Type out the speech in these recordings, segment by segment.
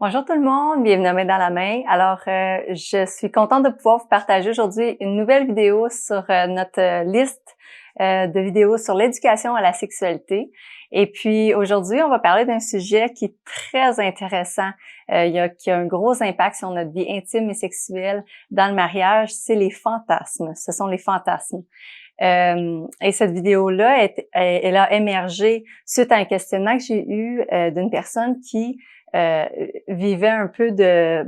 Bonjour tout le monde, bienvenue à Main dans la main. Alors, je suis contente de pouvoir vous partager aujourd'hui une nouvelle vidéo sur notre liste de vidéos sur l'éducation à la sexualité. Et puis aujourd'hui, on va parler d'un sujet qui est très intéressant, qui a un gros impact sur notre vie intime et sexuelle dans le mariage, c'est les fantasmes. Ce sont les fantasmes. Et cette vidéo-là, elle a émergé suite à un questionnement que j'ai eu d'une personne qui vivait un peu des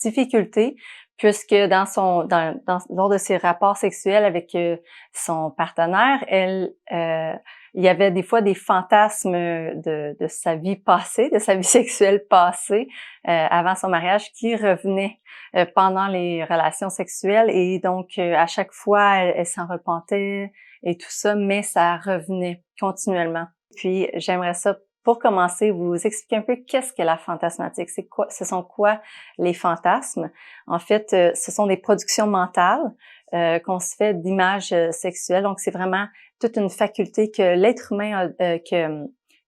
difficultés puisque lors de ses rapports sexuels avec son partenaire, il y avait des fois des fantasmes de sa vie passée, de sa vie sexuelle passée avant son mariage qui revenaient pendant les relations sexuelles et donc à chaque fois elle s'en repentait et tout ça, mais ça revenait continuellement. Puis j'aimerais ça pour commencer, vous expliquer un peu qu'est-ce que la fantasmatique, ce sont quoi les fantasmes. En fait, ce sont des productions mentales qu'on se fait d'images sexuelles. Donc, c'est vraiment toute une faculté que l'être humain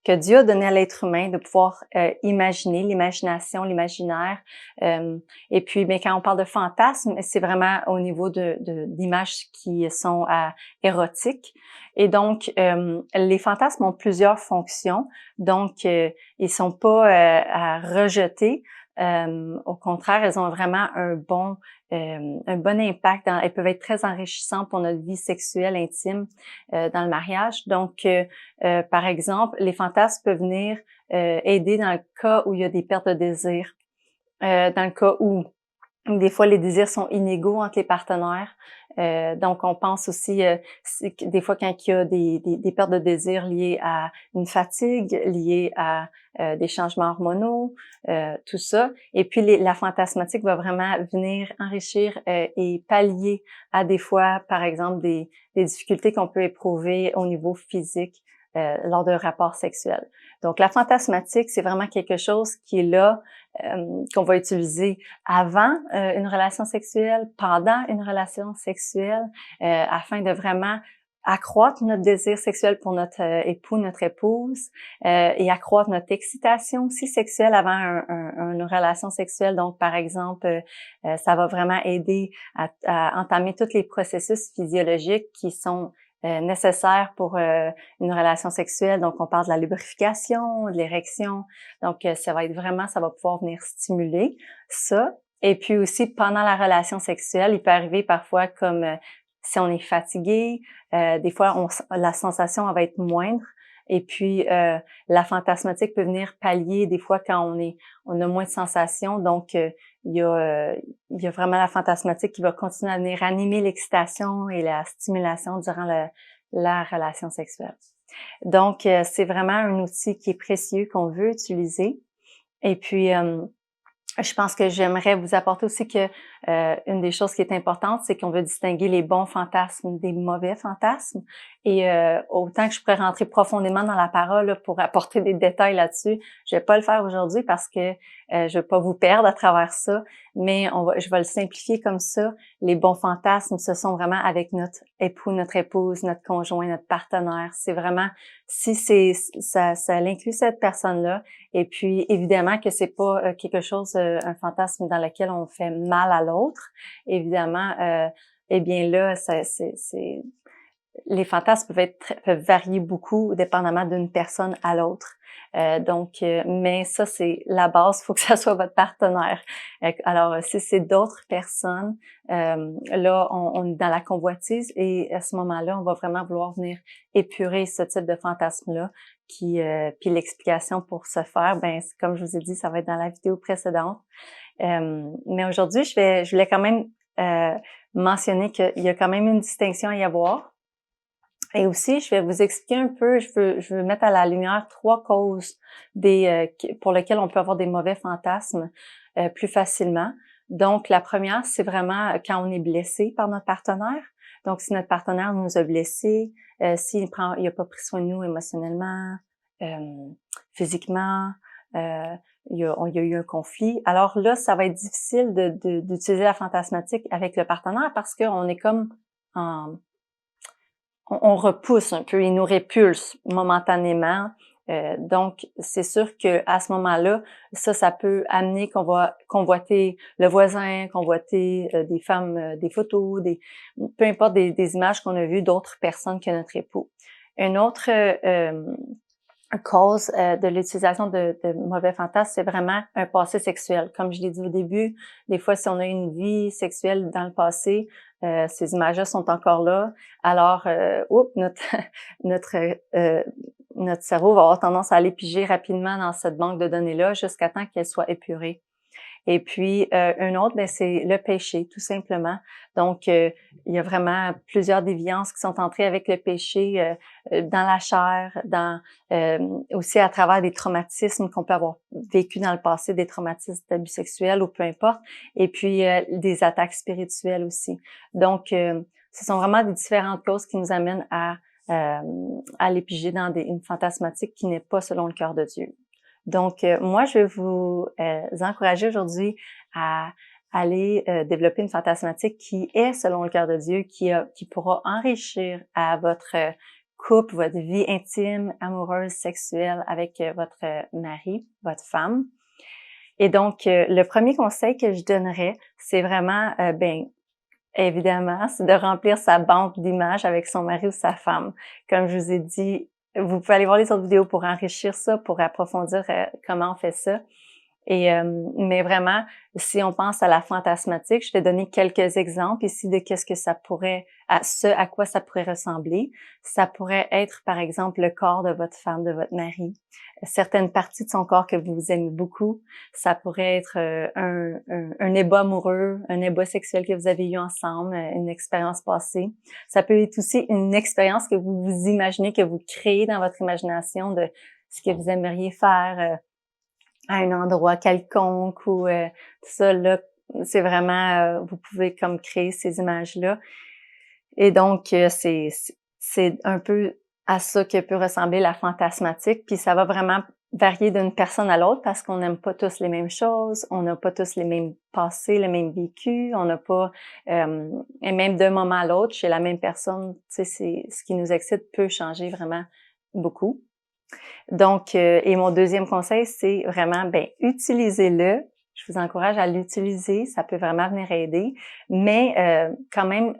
que Dieu a donné à l'être humain de pouvoir imaginer, l'imagination, l'imaginaire. Et puis, mais quand on parle de fantasmes, c'est vraiment au niveau d'images qui sont érotiques. Et donc, les fantasmes ont plusieurs fonctions. Donc, ils sont pas à rejeter. Au contraire, elles ont vraiment un bon impact. Elles peuvent être très enrichissantes pour notre vie sexuelle intime dans le mariage. Donc, par exemple, les fantasmes peuvent venir aider dans le cas où il y a des pertes de désir, dans le cas où des fois, les désirs sont inégaux entre les partenaires. Donc, on pense aussi, des fois, quand il y a des pertes de désir liées à une fatigue, liées à des changements hormonaux, tout ça. Et puis, la fantasmatique va vraiment venir enrichir et pallier à des fois, par exemple, des difficultés qu'on peut éprouver au niveau physique lors d'un rapport sexuel. Donc, la fantasmatique, c'est vraiment quelque chose qui est là, qu'on va utiliser avant une relation sexuelle, pendant une relation sexuelle, afin de vraiment accroître notre désir sexuel pour notre époux, notre épouse, et accroître notre excitation aussi sexuelle avant une relation sexuelle. Donc, par exemple, ça va vraiment aider à entamer tous les processus physiologiques qui sont nécessaires pour une relation sexuelle. Donc, on parle de la lubrification, de l'érection. Donc, ça va pouvoir venir stimuler ça. Et puis aussi, pendant la relation sexuelle, il peut arriver parfois comme si on est fatigué, des fois, la sensation elle va être moindre. Et puis, la fantasmatique peut venir pallier des fois quand on a moins de sensations. Donc, il y a vraiment la fantasmatique qui va continuer à venir animer l'excitation et la stimulation durant la relation sexuelle. Donc, c'est vraiment un outil qui est précieux, qu'on veut utiliser. Et puis, je pense que j'aimerais vous apporter aussi que une des choses qui est importante, c'est qu'on veut distinguer les bons fantasmes des mauvais fantasmes. Et autant que je pourrais rentrer profondément dans la parole là, pour apporter des détails là-dessus, je vais pas le faire aujourd'hui parce que je vais pas vous perdre à travers ça, mais je vais le simplifier comme ça. Les bons fantasmes, ce sont vraiment avec notre époux, notre épouse, notre conjoint, notre partenaire. C'est vraiment si ça inclut cette personne-là. Et puis évidemment que c'est pas quelque chose, un fantasme dans lequel on fait mal à l'autre. Évidemment, eh bien là, les fantasmes peuvent varier beaucoup dépendamment d'une personne à l'autre. Mais ça, c'est la base, il faut que ça soit votre partenaire. Alors, si c'est d'autres personnes, là, on est dans la convoitise et à ce moment-là, on va vraiment vouloir venir épurer ce type de fantasme-là. Puis l'explication pour ce faire, ben comme je vous ai dit, ça va être dans la vidéo précédente. Mais aujourd'hui, je voulais quand même mentionner qu'il y a quand même une distinction à y avoir. Et aussi, je vais vous expliquer un peu, je veux mettre à la lumière 3 causes pour lesquelles on peut avoir des mauvais fantasmes plus facilement. Donc, la première, c'est vraiment quand on est blessé par notre partenaire. Donc, si notre partenaire nous a blessés, s'il a pas pris soin de nous émotionnellement, physiquement, il y a eu un conflit. Alors là, ça va être difficile d'utiliser la fantasmatique avec le partenaire parce qu'on est comme on repousse un peu, il nous répulse momentanément Donc, c'est sûr que à ce moment-là, ça peut amener qu'on va convoiter le voisin, convoiter des femmes, des photos, peu importe des images qu'on a vues d'autres personnes que notre époux. Une autre cause de l'utilisation de mauvais fantasmes, c'est vraiment un passé sexuel. Comme je l'ai dit au début, des fois, si on a une vie sexuelle dans le passé, ces images-là sont encore là. Alors, notre euh, notre cerveau va avoir tendance à aller piger rapidement dans cette banque de données-là jusqu'à temps qu'elle soit épurée. Et puis, un autre, ben, c'est le péché, tout simplement. Donc, il y a vraiment plusieurs déviances qui sont entrées avec le péché dans la chair, aussi à travers des traumatismes qu'on peut avoir vécu dans le passé, des traumatismes d'abus sexuels ou peu importe, et puis des attaques spirituelles aussi. Donc, ce sont vraiment des différentes causes qui nous amènent à aller piger dans une fantasmatique qui n'est pas selon le cœur de Dieu. Donc, moi, je vais vous encourager aujourd'hui à aller développer une fantasmatique qui est selon le cœur de Dieu, qui pourra enrichir à votre couple, votre vie intime, amoureuse, sexuelle avec votre mari, votre femme. Et donc, le premier conseil que je donnerais, c'est vraiment, évidemment, c'est de remplir sa banque d'images avec son mari ou sa femme. Comme je vous ai dit, vous pouvez aller voir les autres vidéos pour enrichir ça, pour approfondir comment on fait ça. Mais vraiment, si on pense à la fantasmatique, je vais donner quelques exemples ici de qu'est-ce que ça pourrait, à quoi ça pourrait ressembler. Ça pourrait être, par exemple, le corps de votre femme, de votre mari, certaines parties de son corps que vous aimez beaucoup. Ça pourrait être un ébat amoureux, un ébat sexuel que vous avez eu ensemble, une expérience passée. Ça peut être aussi une expérience que vous vous imaginez, que vous créez dans votre imagination de ce que vous aimeriez faire à un endroit quelconque ou tout ça là, c'est vraiment vous pouvez comme créer ces images-là. Et donc c'est un peu à ça que peut ressembler la fantasmatique, puis ça va vraiment varier d'une personne à l'autre parce qu'on n'aime pas tous les mêmes choses, on n'a pas tous les mêmes passés, le même vécu, on n'a pas et même d'un moment à l'autre chez la même personne, tu sais, c'est ce qui nous excite peut changer vraiment beaucoup. Donc, et mon deuxième conseil, c'est vraiment, utilisez-le. Je vous encourage à l'utiliser, ça peut vraiment venir aider. Mais quand même,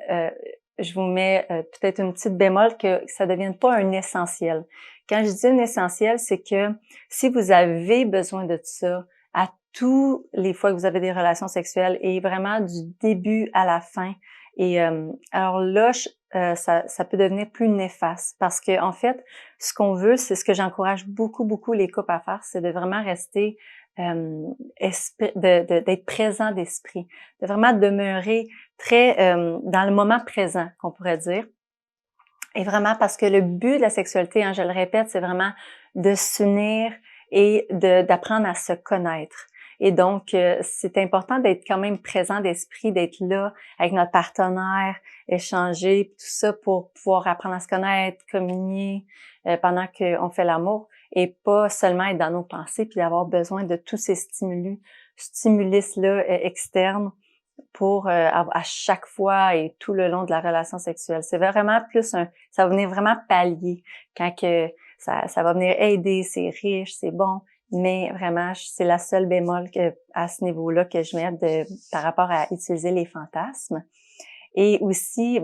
je vous mets peut-être une petite bémol que ça ne devienne pas un essentiel. Quand je dis un essentiel, c'est que si vous avez besoin de ça à tous les fois que vous avez des relations sexuelles et vraiment du début à la fin, et alors là, ça peut devenir plus néfaste parce que en fait, ce qu'on veut, c'est ce que j'encourage beaucoup les couples à faire, c'est de vraiment rester d'être présent d'esprit, de vraiment demeurer très dans le moment présent, qu'on pourrait dire. Et vraiment parce que le but de la sexualité, hein, je le répète, c'est vraiment de s'unir et d'apprendre à se connaître. Et donc, c'est important d'être quand même présent d'esprit, d'être là avec notre partenaire, échanger, tout ça pour pouvoir apprendre à se connaître, communier pendant qu'on fait l'amour et pas seulement être dans nos pensées puis d'avoir besoin de tous ces stimulus-là externes pour à chaque fois et tout le long de la relation sexuelle. C'est vraiment ça va venir vraiment pallier quand que ça va venir aider, c'est riche, c'est bon, mais vraiment c'est la seule bémol à ce niveau-là que je mets par rapport à utiliser les fantasmes. Et aussi,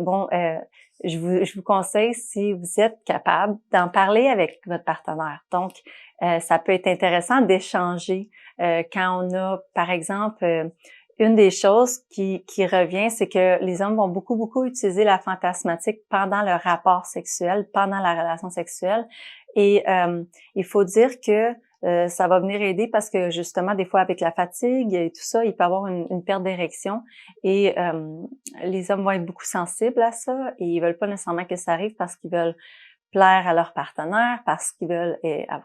je vous conseille, si vous êtes capable, d'en parler avec votre partenaire. Donc, ça peut être intéressant d'échanger quand on a, par exemple, une des choses qui revient, c'est que les hommes vont beaucoup utiliser la fantasmatique pendant leur rapport sexuel, pendant la relation sexuelle. Et il faut dire que ça va venir aider parce que justement, des fois, avec la fatigue et tout ça, il peut y avoir une perte d'érection. Et les hommes vont être beaucoup sensibles à ça et ils veulent pas nécessairement que ça arrive parce qu'ils veulent plaire à leur partenaire, parce qu'ils veulent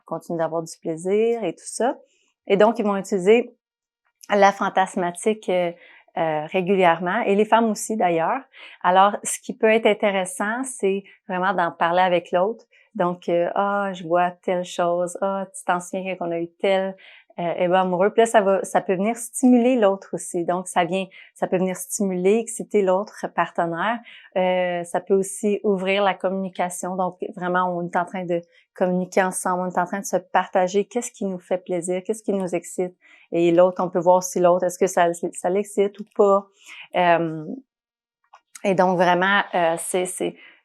continuer d'avoir du plaisir et tout ça. Et donc, ils vont utiliser la fantasmatique régulièrement, et les femmes aussi d'ailleurs. Alors, ce qui peut être intéressant, c'est vraiment d'en parler avec l'autre. Donc, je vois telle chose, tu t'en souviens qu'on a eu telle est pas amoureux. Puis là, ça peut venir stimuler l'autre aussi. Donc, ça peut venir stimuler, exciter l'autre partenaire. Ça peut aussi ouvrir la communication. Donc, vraiment, on est en train de communiquer ensemble, on est en train de se partager qu'est-ce qui nous fait plaisir, qu'est-ce qui nous excite. Et l'autre, on peut voir si l'autre, est-ce que ça l'excite ou pas. Et donc, vraiment,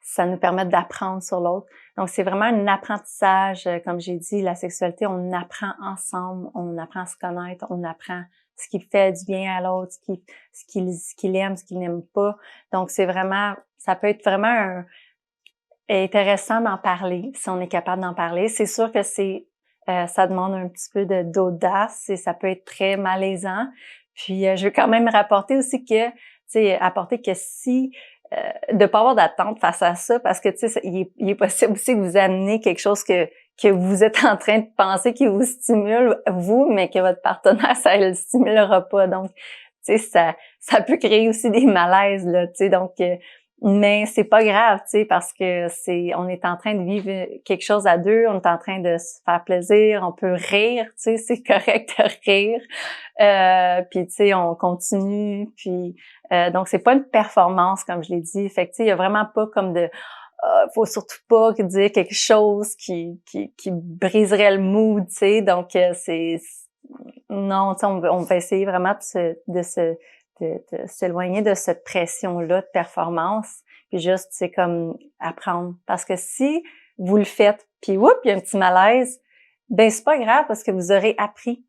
ça nous permet d'apprendre sur l'autre. Donc, c'est vraiment un apprentissage. Comme j'ai dit, la sexualité, on apprend ensemble, on apprend à se connaître, on apprend ce qui fait du bien à l'autre, ce qu'il aime, ce qu'il n'aime pas. Donc, ça peut être vraiment intéressant d'en parler, si on est capable d'en parler. C'est sûr que ça demande un petit peu d'audace et ça peut être très malaisant. Puis, je veux quand même rapporter aussi que si de pas avoir d'attente face à ça, parce que il est possible aussi que vous amenez quelque chose que vous êtes en train de penser qui vous stimule vous, mais que votre partenaire ça le stimulera pas. Donc, ça peut créer aussi des malaises là, donc mais c'est pas grave, parce que on est en train de vivre quelque chose à deux, on est en train de se faire plaisir, on peut rire, c'est correct de rire. Puis on continue, puis donc c'est pas une performance comme je l'ai dit. Fait que il y a vraiment pas comme faut surtout pas dire quelque chose qui briserait le mood, donc non, on va essayer vraiment de s'éloigner de cette pression-là de performance, puis juste, c'est comme apprendre. Parce que si vous le faites, puis il y a un petit malaise, ben c'est pas grave parce que vous aurez appris.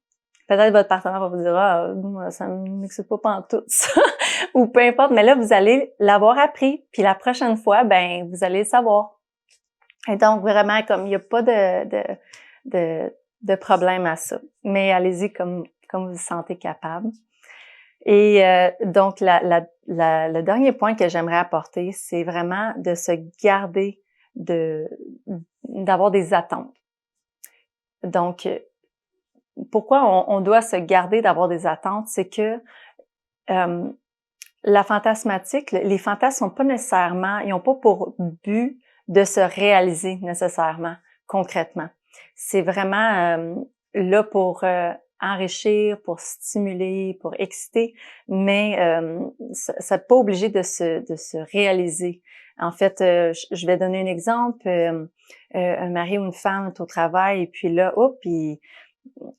Peut-être votre partenaire va vous dire « Ah, moi, ça me m'excite pas pantoute, ça! » ou peu importe, mais là, vous allez l'avoir appris, puis la prochaine fois, ben vous allez le savoir. Et donc, vraiment, comme il n'y a pas de problème à ça. Mais allez-y comme vous vous sentez capable. Et donc, le dernier point que j'aimerais apporter, c'est vraiment de se garder d'avoir des attentes. Donc, pourquoi on doit se garder d'avoir des attentes, c'est que la fantasmatique, les fantasmes sont pas nécessairement, ils n'ont pas pour but de se réaliser nécessairement, concrètement. C'est vraiment là pour enrichir, pour stimuler, pour exciter, mais ça n'est pas obligé de se réaliser. En fait, je vais donner un exemple. Un mari ou une femme est au travail et puis là, il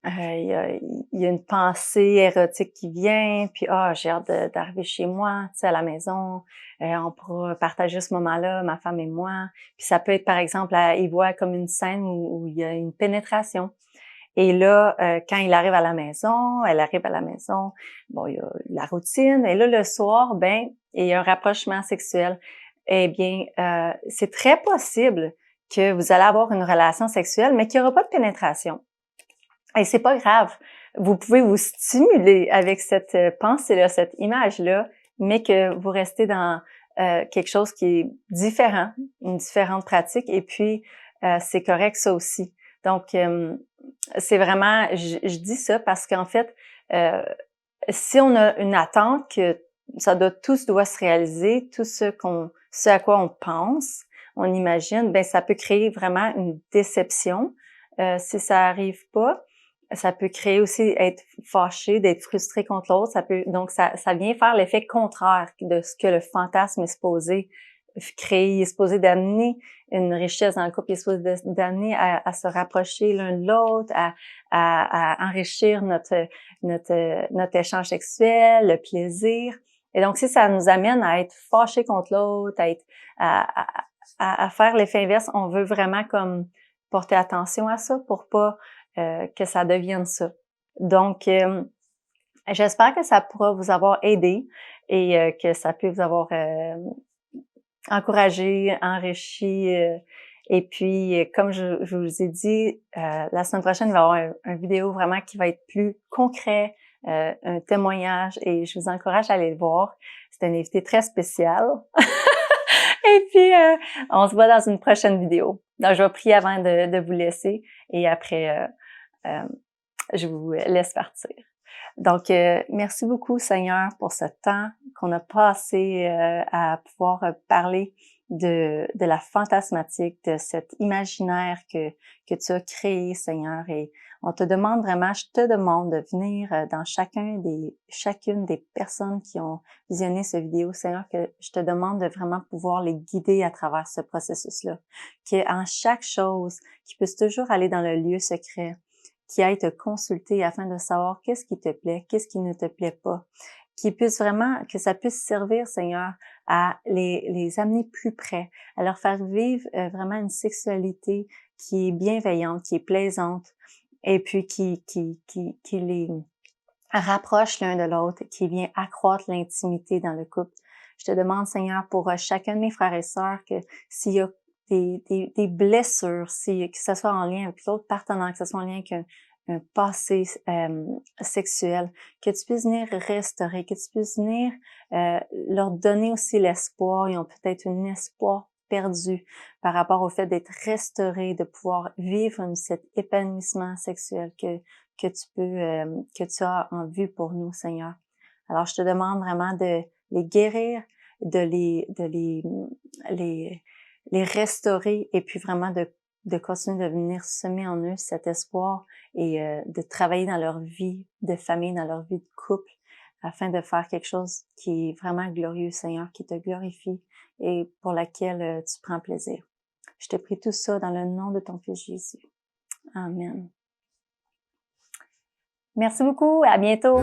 y a une pensée érotique qui vient, puis j'ai hâte d'arriver chez moi, à la maison, on pourra partager ce moment-là, ma femme et moi. Puis ça peut être, par exemple, il voit comme une scène où il y a une pénétration. Et là, quand il arrive à la maison, elle arrive à la maison, bon, il y a la routine. Et là, le soir, il y a un rapprochement sexuel. Eh bien, c'est très possible que vous allez avoir une relation sexuelle, mais qu'il n'y aura pas de pénétration. Et c'est pas grave. Vous pouvez vous stimuler avec cette pensée-là, cette image-là, mais que vous restez dans quelque chose qui est différent, une différente pratique. Et puis, c'est correct ça aussi. Donc, c'est vraiment, je dis ça parce qu'en fait, si on a une attente que tout doit se réaliser, tout ce à quoi on pense, on imagine, ça peut créer vraiment une déception si ça arrive pas. Ça peut créer aussi être fâché, d'être frustré contre l'autre. Donc ça vient faire l'effet contraire de ce que le fantasme est supposé créer. Il est supposé d'amener une richesse dans le couple. Il est supposé d'amener à se rapprocher l'un de l'autre, à enrichir notre échange sexuel, le plaisir. Et donc si ça nous amène à être fâché contre l'autre, à faire l'effet inverse, on veut vraiment comme porter attention à ça pour pas que ça devienne ça. Donc, j'espère que ça pourra vous avoir aidé et que ça peut vous avoir encouragé, enrichi. Et puis, comme je vous ai dit, la semaine prochaine, il va y avoir une vidéo vraiment qui va être plus concret, un témoignage, et je vous encourage à aller le voir. C'est un invité très spécial. Et puis, on se voit dans une prochaine vidéo. Donc, je vais prier avant de vous laisser et après, je vous laisse partir. Donc, merci beaucoup, Seigneur, pour ce temps qu'on a passé à pouvoir parler de la fantasmatique, de cet imaginaire que tu as créé, Seigneur. Et on te demande vraiment, je te demande de venir dans chacune des personnes qui ont visionné cette vidéo, Seigneur, que je te demande de vraiment pouvoir les guider à travers ce processus-là. Qu'en chaque chose, qu'ils puissent toujours aller dans le lieu secret, qui aille te consulter afin de savoir qu'est-ce qui te plaît, qu'est-ce qui ne te plaît pas, que ça puisse servir, Seigneur, à les amener plus près, à leur faire vivre vraiment une sexualité qui est bienveillante, qui est plaisante, et puis qui les rapproche l'un de l'autre, qui vient accroître l'intimité dans le couple. Je te demande, Seigneur, pour chacun de mes frères et sœurs, que s'il y a des blessures, que ce soit en lien avec l'autre partenaire, que ce soit en lien avec un passé sexuel, que tu puisses venir restaurer, que tu puisses venir leur donner aussi l'espoir. Ils ont peut-être un espoir perdu par rapport au fait d'être restaurés, de pouvoir vivre cet épanouissement sexuel que tu as en vue pour nous, Seigneur. Alors, je te demande vraiment de les guérir, de les restaurer et puis vraiment de continuer de venir semer en eux cet espoir et de travailler dans leur vie de famille, dans leur vie de couple, afin de faire quelque chose qui est vraiment glorieux, Seigneur, qui te glorifie et pour laquelle tu prends plaisir. Je te prie tout ça dans le nom de ton Fils Jésus. Amen. Merci beaucoup. À bientôt.